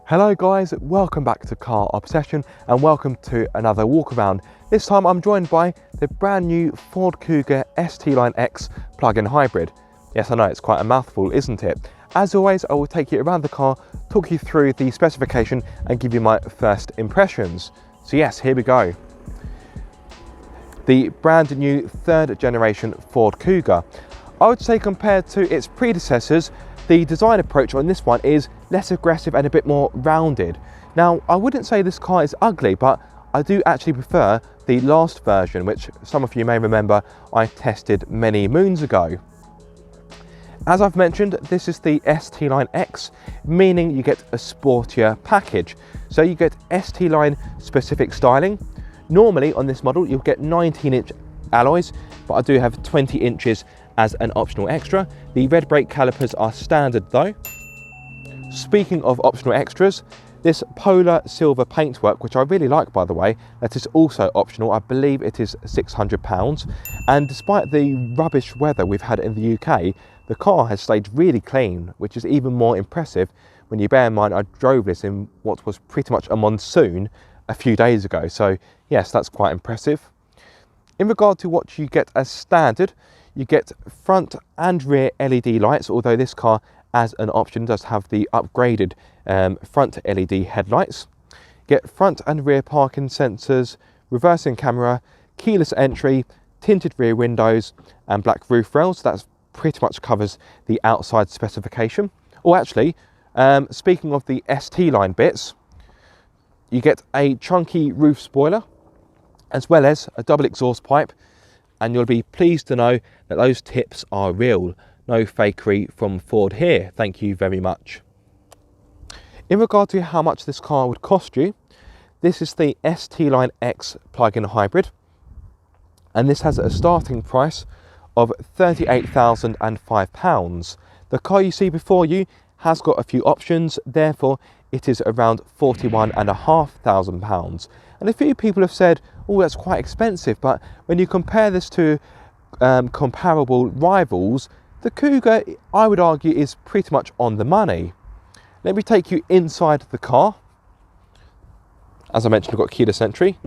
Hello guys, welcome back to Car Obsession and welcome to another walk around. This time I'm joined by the brand new Ford Kuga ST Line X plug-in hybrid. Yes, I know, it's quite a mouthful, isn't it? As always, I will take you around the car, talk you through the specification and give you my first impressions. So yes, here we go. The brand new third generation Ford Kuga. I would say compared to its predecessors, the design approach on this one is less aggressive and a bit more rounded. Now, I wouldn't say this car is ugly, but I do actually prefer the last version, which some of you may remember I tested many moons ago. As I've mentioned, this is the ST Line X, meaning you get a sportier package. So you get ST Line specific styling. Normally on this model, you'll get 19-inch alloys, but I do have 20 inches as an optional extra. The red brake calipers are standard though. Speaking of optional extras, this polar silver paintwork, which I really like by the way, that is also optional. I believe it is £600. And despite the rubbish weather we've had in the UK, the car has stayed really clean, which is even more impressive when you bear in mind I drove this in what was pretty much a monsoon a few days ago. So yes, that's quite impressive. In regard to what you get as standard, you get front and rear LED lights, although this car as an option does have the upgraded front LED headlights. Get front and rear parking sensors, reversing camera, keyless entry, tinted rear windows and black roof rails. That pretty much covers the outside specification. Or actually, speaking of the ST line bits, you get a chunky roof spoiler as well as a double exhaust pipe, and you'll be pleased to know that those tips are real. No fakery from Ford here, thank you very much. In regard to how much this car would cost you, this is the ST Line X plug-in hybrid, and this has a starting price of £38,005. The car you see before you has got a few options, therefore it is around £41,500. And a few people have said, oh, that's quite expensive, but when you compare this to comparable rivals, the Kuga, I would argue, is pretty much on the money. Let me take you inside the car. As I mentioned, we've got keyless entry,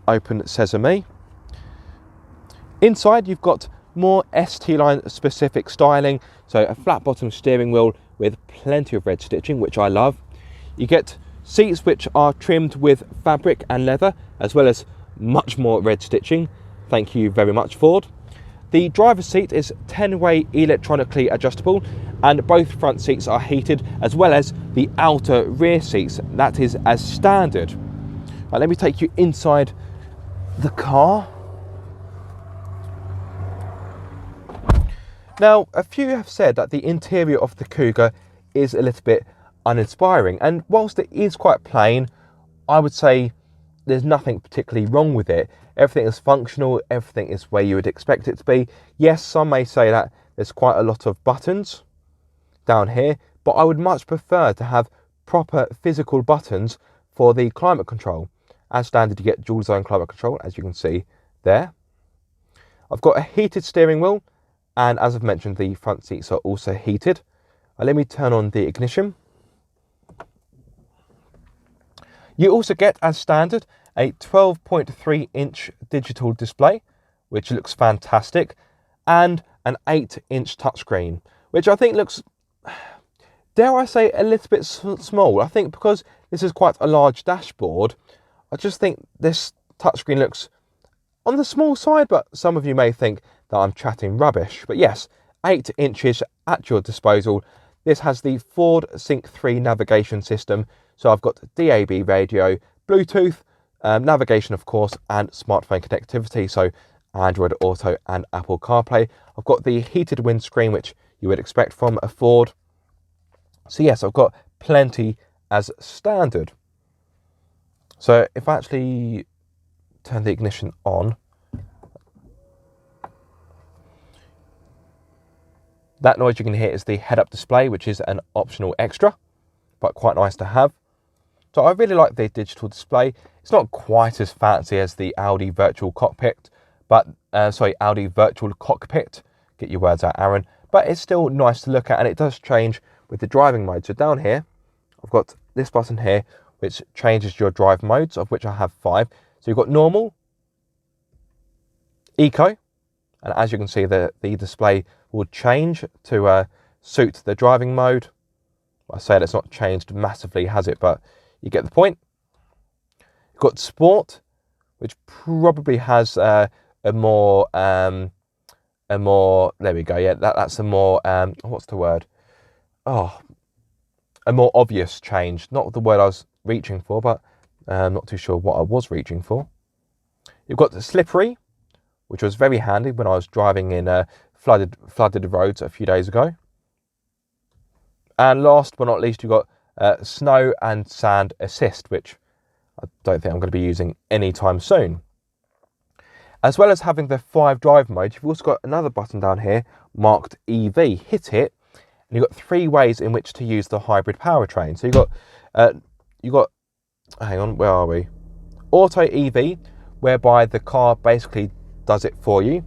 open sesame. Inside, you've got more ST Line specific styling, so a flat bottom steering wheel with plenty of red stitching, which I love. You get seats which are trimmed with fabric and leather, as well as much more red stitching. Thank you very much, Ford. The driver's seat is 10-way electronically adjustable, and both front seats are heated, as well as the outer rear seats. That is as standard. Right, let me take you inside the car. Now, a few have said that the interior of the Kuga is a little bit uninspiring, and whilst it is quite plain, I would say there's nothing particularly wrong with it. Everything is functional, everything is where you would expect it to be. Yes, some may say that there's quite a lot of buttons down here, but I would much prefer to have proper physical buttons for the climate control. As standard, you get dual zone climate control, as you can see there. I've got a heated steering wheel, and as I've mentioned, the front seats are also heated. Let me turn on the ignition. You also get, as standard, a 12.3-inch digital display, which looks fantastic, and an 8-inch touchscreen, which I think looks, dare I say, a little bit small. I think because this is quite a large dashboard, I just think this touchscreen looks on the small side, but some of you may think that I'm chatting rubbish. But yes, 8 inches at your disposal. This has the Ford Sync 3 navigation system. So I've got DAB radio, Bluetooth, navigation of course, and smartphone connectivity. So Android Auto and Apple CarPlay. I've got the heated windscreen, which you would expect from a Ford. So yes, I've got plenty as standard. So if I actually turn the ignition on, that noise you can hear is the head-up display, which is an optional extra, but quite nice to have. So I really like the digital display. It's not quite as fancy as the Audi Virtual Cockpit, but Audi Virtual Cockpit. Get your words out, Aaron. But it's still nice to look at, and it does change with the driving mode. So down here, I've got this button here, which changes your drive modes, of which I have 5. So you've got normal, eco, and as you can see, the display will change to suit the driving mode. I say it's not changed massively, has it? But you get the point. You've got sport, which probably has a more, there we go. Yeah, that's a more, what's the word? Oh, a more obvious change. Not the word I was reaching for, but I'm not too sure what I was reaching for. You've got the slippery, which was very handy when I was driving in flooded roads a few days ago. And last but not least, you've got snow and sand assist, which I don't think I'm going to be using anytime soon. As well as having the 5 drive modes, you've also got another button down here marked EV. Hit it, and you've got 3 ways in which to use the hybrid powertrain. So you've got, hang on, where are we? Auto EV, whereby the car basically does it for you.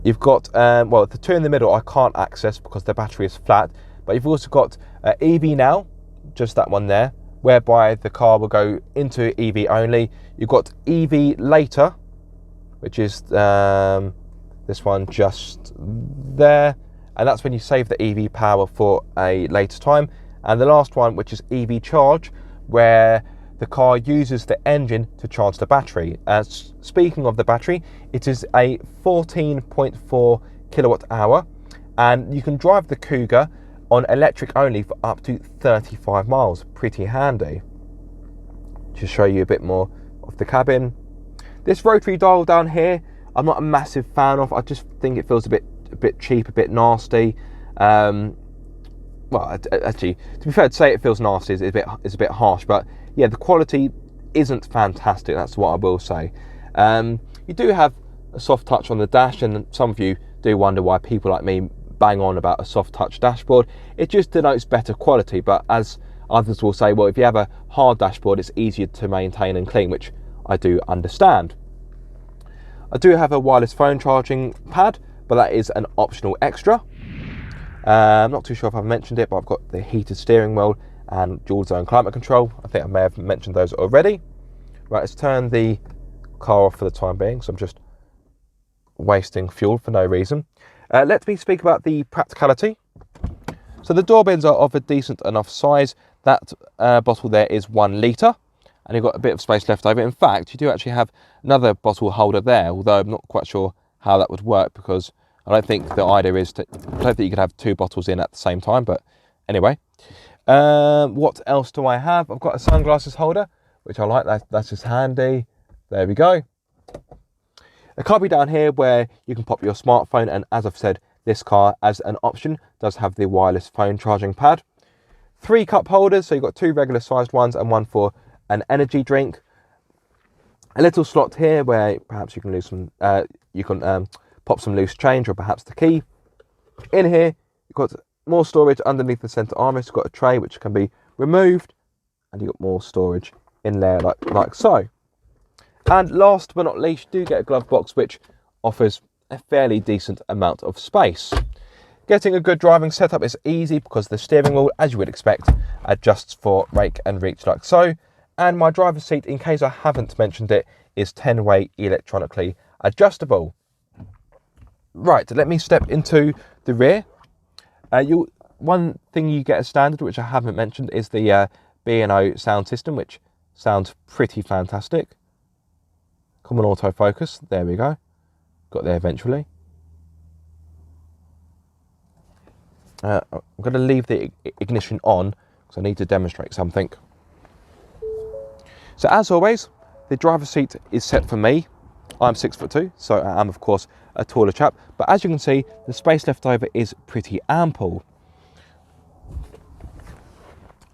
You've got, well, the 2 in the middle I can't access because the battery is flat, but you've also got EV now, just that one there, whereby the car will go into EV only. You've got EV later, which is this one just there, and that's when you save the EV power for a later time. And the last one, which is EV charge, where the car uses the engine to charge the battery. Speaking of the battery, it is a 14.4 kilowatt hour, and you can drive the Kuga on electric only for up to 35 miles. Pretty handy. To show you a bit more of the cabin. This rotary dial down here, I'm not a massive fan of. I just think it feels a bit cheap, a bit nasty. Well, actually, to be fair, to say it feels nasty is a bit harsh, but yeah, the quality isn't fantastic, that's what I will say. You do have a soft touch on the dash, and some of you do wonder why people like me bang on about a soft touch dashboard. It just denotes better quality, but as others will say, well, if you have a hard dashboard, it's easier to maintain and clean, which I do understand. I do have a wireless phone charging pad, but that is an optional extra. I'm not too sure if I've mentioned it, but I've got the heated steering wheel and dual zone climate control. I think I may have mentioned those already. Right, let's turn the car off for the time being, so I'm just wasting fuel for no reason. Let me speak about the Practicality. So the door bins are of a decent enough size. That bottle there is 1 litre, and you've got a bit of space left over. In fact, you do actually have another bottle holder there, although I'm not quite sure how that would work, because I don't think the idea is to, I don't think you could have 2 bottles in at the same time, but anyway. What else do I have? I've got a sunglasses holder, which I like. That's just handy. There we go. A cubby down here where you can pop your smartphone, and as I've said, this car as an option does have the wireless phone charging pad. 3 cup holders, so you've got 2 regular sized ones and 1 for an energy drink. A little slot here where perhaps you can lose some, pop some loose change or perhaps the key. In here, you've got more storage underneath the centre armrest. You've got a tray which can be removed, and you've got more storage in there like so. And last but not least, you do get a glove box which offers a fairly decent amount of space. Getting a good driving setup is easy because the steering wheel, as you would expect, adjusts for rake and reach like so. And my driver's seat, in case I haven't mentioned it, is 10-way electronically adjustable. Right, let me step into the rear. One thing you get as standard, which I haven't mentioned, is the B&O sound system, which sounds pretty fantastic. Common autofocus, there we go. Got there eventually. I'm going to leave the ignition on because I need to demonstrate something. So as always, the driver's seat is set for me. I'm 6'2", so I am of course a taller chap, but as you can see, the space left over is pretty ample.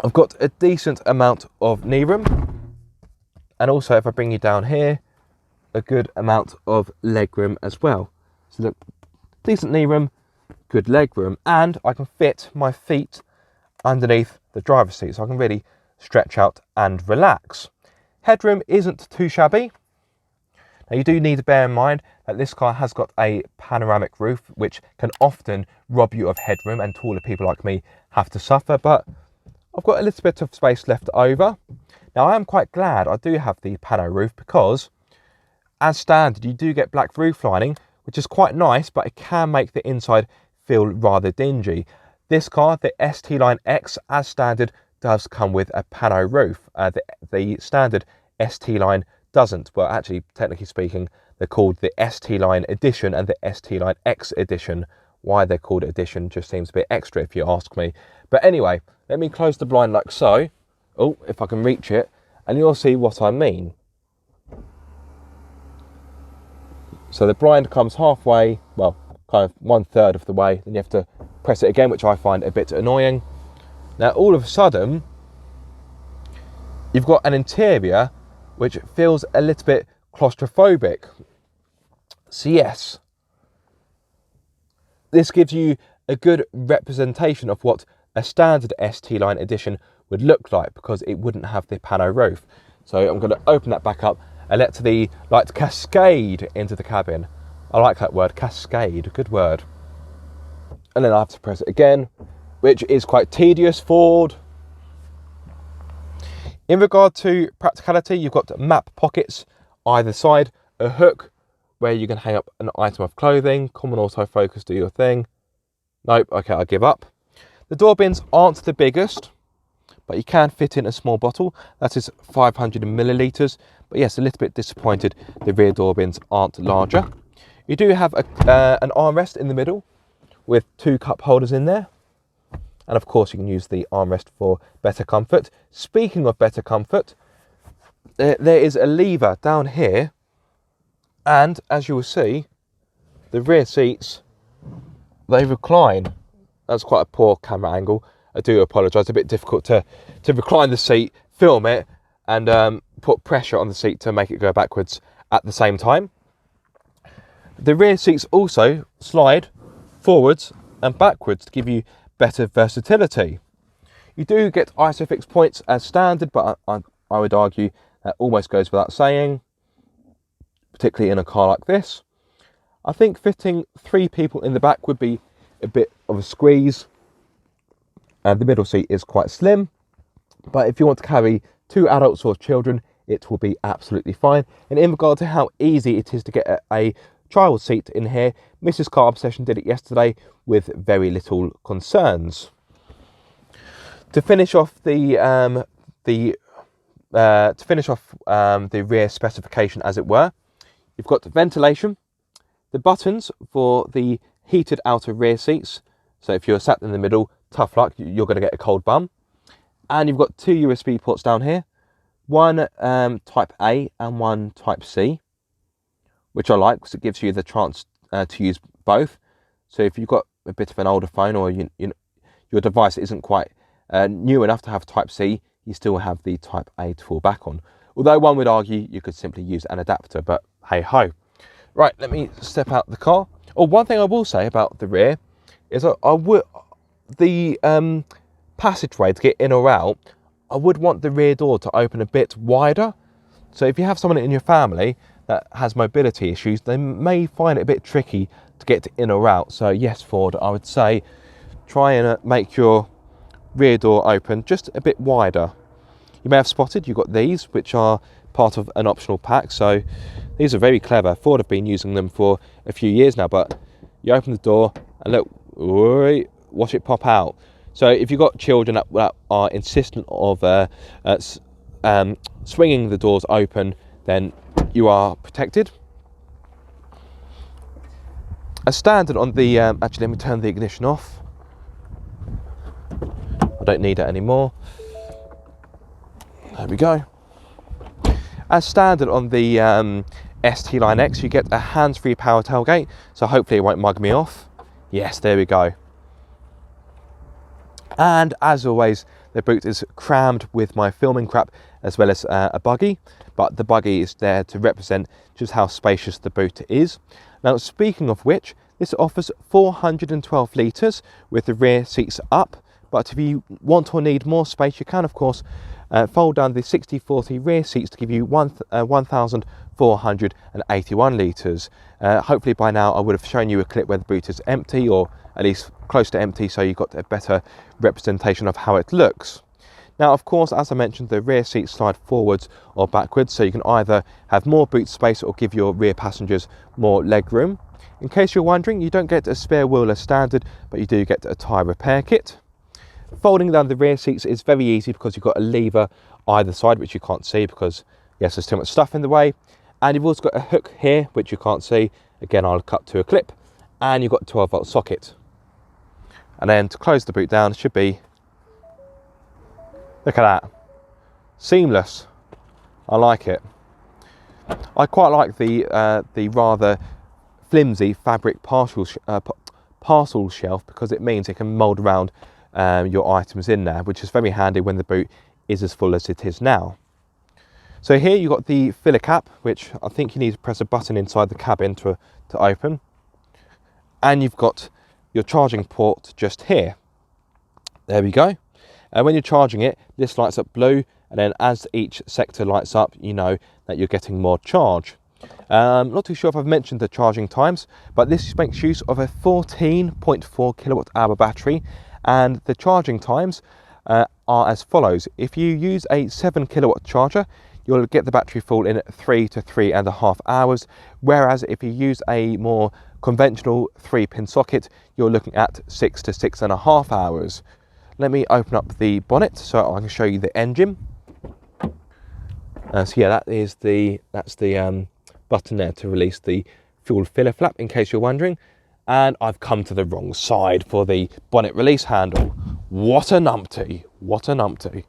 I've got a decent amount of knee room, and also if I bring you down here, a good amount of leg room as well. So look, decent knee room, good leg room, and I can fit my feet underneath the driver's seat, so I can really stretch out and relax. Headroom isn't too shabby. Now you do need to bear in mind that this car has got a panoramic roof, which can often rob you of headroom, and taller people like me have to suffer, but I've got a little bit of space left over. Now I am quite glad I do have the pano roof, because as standard you do get black roof lining, which is quite nice, but it can make the inside feel rather dingy. This car, the ST Line X, as standard, does come with a pano roof. The standard ST Line doesn't. Well, actually, technically speaking, they're called the ST Line Edition and the ST Line X Edition. Why they're called Edition just seems a bit extra if you ask me. But anyway, let me close the blind like so. Oh, if I can reach it, and you'll see what I mean. So the blind comes halfway, well, kind of 1/3 of the way, then you have to press it again, which I find a bit annoying. Now, all of a sudden, you've got an interior which feels a little bit claustrophobic. So yes, this gives you a good representation of what a standard ST Line Edition would look like, because it wouldn't have the pano roof. So I'm going to open that back up and let the light cascade into the cabin. I like that word, cascade, good word. And then I have to press it again, which is quite tedious, Ford. In regard to practicality, you've got map pockets either side, a hook where you can hang up an item of clothing, common autofocus, do your thing. Nope, okay, I give up. The door bins aren't the biggest, but you can fit in a small bottle. That is 500 millilitres. But yes, a little bit disappointed the rear door bins aren't larger. You do have an armrest in the middle with 2 cup holders in there. And of course you can use the armrest for better comfort. Speaking of better comfort, there is a lever down here. And as you will see, the rear seats, they recline. That's quite a poor camera angle. I do apologise. A bit difficult to recline the seat, film it, and put pressure on the seat to make it go backwards at the same time. The rear seats also slide forwards and backwards to give you better versatility. You do get ISOFIX points as standard, but I would argue that almost goes without saying, particularly in a car like this. I think fitting 3 people in the back would be a bit of a squeeze. And the middle seat is quite slim, but if you want to carry 2 adults or children, it will be absolutely fine. And in regard to how easy it is to get a child seat in here, Mrs. Car Obsession did it yesterday with very little concerns. To finish off the rear specification, as it were, you've got ventilation, the buttons for the heated outer rear seats. So if you're sat in the middle, tough luck, you're going to get a cold bum. And you've got 2 USB ports down here, one type A and one type C, which I like because it gives you the chance to use both. So if you've got a bit of an older phone, or your device isn't quite new enough to have type C, you still have the type A to fall back on. Although one would argue you could simply use an adapter, but hey ho. Right, let me step out the car. Oh, one thing I will say about the rear is the passageway to get in or out, I would want the rear door to open a bit wider. So if you have someone in your family that has mobility issues, they may find it a bit tricky to get in or out. So yes, Ford, I would say try and make your rear door open just a bit wider. You may have spotted you've got these, which are part of an optional pack. So these are very clever. Ford have been using them for a few years now, but you open the door and look, watch it pop out. So if you've got children that are insistent of swinging the doors open, then you are protected. As standard on the, actually let me turn the ignition off. I don't need it anymore. There we go. As standard on the ST Line X, you get a hands-free power tailgate, so hopefully it won't mug me off. Yes, there we go. And as always, the boot is crammed with my filming crap, as well as a buggy, but the buggy is there to represent just how spacious the boot is. Now, speaking of which, this offers 412 litres with the rear seats up, but if you want or need more space, you can of course fold down the 60/40 rear seats to give you 1,481 litres. Hopefully by now I would have shown you a clip where the boot is empty, or at least close to empty, so you've got a better representation of how it looks. Now, of course, as I mentioned, the rear seats slide forwards or backwards, so you can either have more boot space or give your rear passengers more leg room. In case you're wondering, you don't get a spare wheel as standard, but you do get a tyre repair kit. Folding down the rear seats is very easy because you've got a lever either side, which you can't see because, yes, there's too much stuff in the way. And you've also got a hook here, which you can't see. Again, I'll cut to a clip. And you've got a 12-volt socket. And then to close the boot down, it should be, look at that, seamless. I like it. I quite like the rather flimsy fabric parcel shelf because it means it can mould around your items in there, which is very handy when the boot is as full as it is now. So here you've got the filler cap, which I think you need to press a button inside the cabin to open. And you've got your charging port just here. There we go. And when you're charging it, this lights up blue, and then as each sector lights up, you know that you're getting more charge. Not too sure if I've mentioned the charging times, but this makes use of a 14.4 kilowatt hour battery, and the charging times are as follows. If you use a 7 kilowatt charger, you'll get the battery full in 3 to 3.5 hours, whereas if you use a more conventional 3-pin socket, you're looking at 6 to 6.5 hours. Let me open up the bonnet so I can show you the engine. So yeah, that's the button there to release the fuel filler flap, in case you're wondering. And I've come to the wrong side for the bonnet release handle. What a numpty, what a numpty.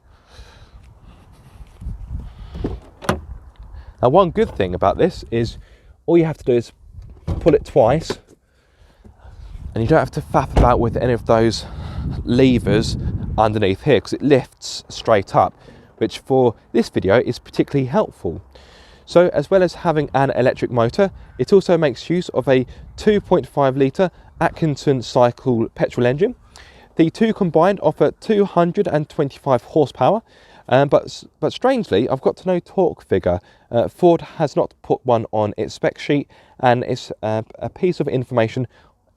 Now, one good thing about this is all you have to do is pull it twice, and you don't have to faff about with any of those levers underneath here because it lifts straight up, which for this video is particularly helpful. So as well as having an electric motor, it also makes use of a 2.5 litre Atkinson cycle petrol engine. The two combined offer 225 horsepower, but strangely, I've got no torque figure. Ford has not put one on its spec sheet, and it's a piece of information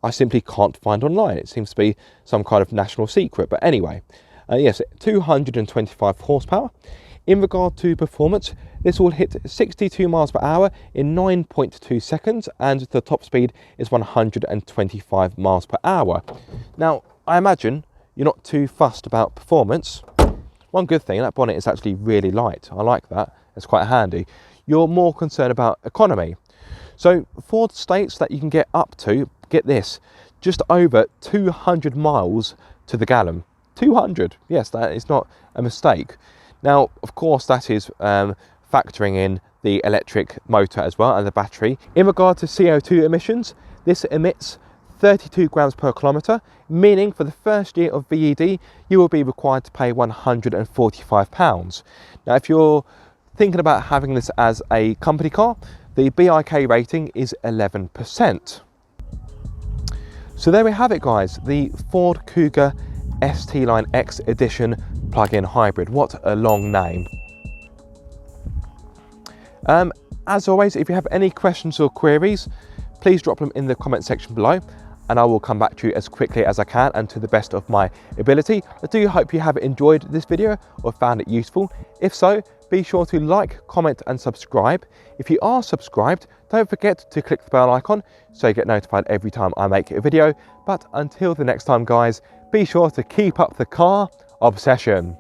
I simply can't find online. It seems to be some kind of national secret, but anyway, yes, 225 horsepower. In regard to performance, this will hit 62 miles per hour in 9.2 seconds, and the top speed is 125 miles per hour. Now, I imagine you're not too fussed about performance. One good thing, that bonnet is actually really light. I like that. It's quite handy. You're more concerned about economy. So Ford states that you can get up to, get this, just over 200 miles to the gallon. 200, yes, that is not a mistake. Now, of course, that is factoring in the electric motor as well and the battery. In regard to CO2 emissions, this emits 32 grams per kilometre, meaning for the first year of VED, you will be required to pay £145. Now, if you're thinking about having this as a company car, the BIK rating is 11%. So there we have it, guys, the Ford Kuga ST Line X Edition plug-in hybrid. What a long name. As always, if you have any questions or queries, please drop them in the comment section below, and I will come back to you as quickly as I can and to the best of my ability. I do hope you have enjoyed this video or found it useful. If so, be sure to like, comment and subscribe. If you are subscribed, don't forget to click the bell icon so you get notified every time I make a video. But until the next time, guys, be sure to keep up the car obsession.